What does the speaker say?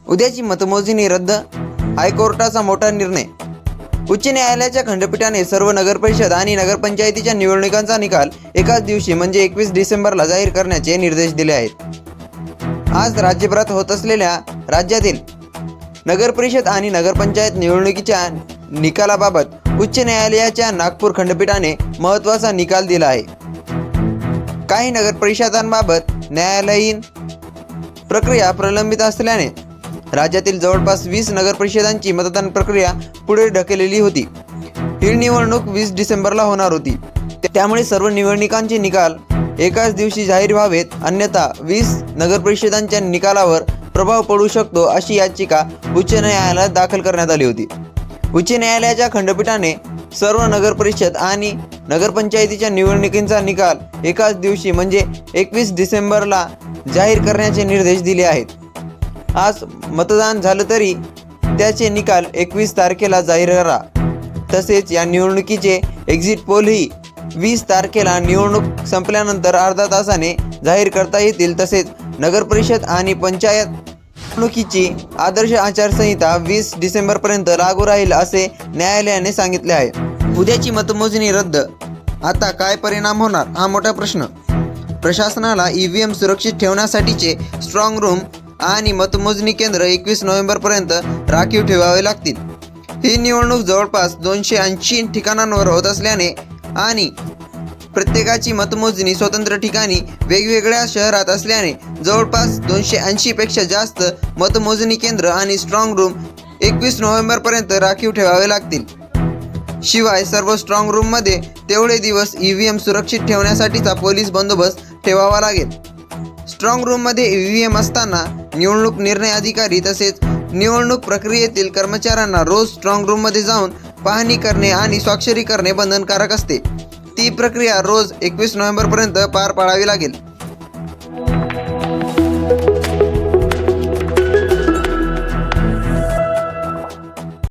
उद्याची मतमोजणी रद्द, हायकोर्टाचा मोठा निर्णय। उच्च न्यायालयाच्या खंडपीठाने सर्व नगरपरिषद आणि नगरपंचायतीच्या निवडणुकांचा निकाल एकाच दिवशी म्हणजे 21 डिसेंबरला जाहीर करण्याचे निर्देश दिले आहेत। आज राज्यभरात होत असलेल्या राज्यातील नगरपरिषद आणि नगरपंचायत निवडणुकीच्या निकालाबाबत उच्च न्यायालयाच्या नागपूर खंडपीठाने महत्त्वाचा निकाल दिला आहे। काही नगरपरिषदांबाबत न्यायालयीन प्रक्रिया प्रलंबित असल्याने राज्यातील जवळपास 20 नगरपरिषदांची मतदान प्रक्रिया पुढे ढकललेली होती। ही निवडणूक 20 डिसेंबरला होणार होती, त्यामुळे सर्व निवडणुकांचे निकाल एकाच दिवशी जाहीर व्हावेत, अन्यथा 20 नगरपरिषदांच्या निकालावर प्रभाव पडू शकतो अशी याचिका उच्च न्यायालयात दाखल करण्यात आली होती। उच्च न्यायालयाच्या खंडपीठाने सर्व नगरपरिषद आणि नगरपंचायतीच्या निवडणुकींचा निकाल एकाच दिवशी म्हणजे 21 डिसेंबरला जाहीर करण्याचे निर्देश दिले आहेत। आज मतदान झालं तरी त्याचे निकाल 21 तारखेला जाहीर करा। तसेच या निवडणुकीचे एक्झिट पोलही 20 तारखेला निवडणूक संपल्यानंतर अर्धा तासाने जाहीर करता येतील। तसेच नगरपरिषद आणि पंचायत निवडणुकीची आदर्श आचारसंहिता 20 डिसेंबरपर्यंत लागू राहील असे न्यायालयाने सांगितले आहे। उद्याची मतमोजणी रद्द, आता काय परिणाम होणार हा मोठा प्रश्न। प्रशासनाला EVM सुरक्षित ठेवण्यासाठीचे स्ट्रॉंग रूम आणि मतमोजणी केंद्र 21 नोव्हेंबरपर्यंत राखीव ठेवावे लागतील। ही निवडणूक जवळपास 280 ठिकाणांवर होत असल्याने आणि प्रत्येकाची मतमोजणी स्वतंत्र ठिकाणी वेगवेगळ्या शहरात असल्याने जवळपास 280 पेक्षा जास्त मतमोजणी केंद्र आणि स्ट्रॉंग रूम 21 नोव्हेंबरपर्यंत राखीव ठेवावे लागतील। शिवाय सर्व स्ट्रॉंग रूममध्ये तेवढे दिवस EVM सुरक्षित ठेवण्यासाठीचा पोलीस बंदोबस्त ठेवावा लागेल। स्ट्रॉंग रूममध्ये EVM असताना निवडणूक निर्णय अधिकारी तसेच निवडणूक प्रक्रियेतील कर्मचाऱ्यांना रोज स्ट्रॉंग रूममध्ये जाऊन पाहणी करणे आणि स्वाक्षरी करणे बंधनकारक असते। ती प्रक्रिया रोज 21 नोव्हेंबरपर्यंत पार पाडावी लागेल।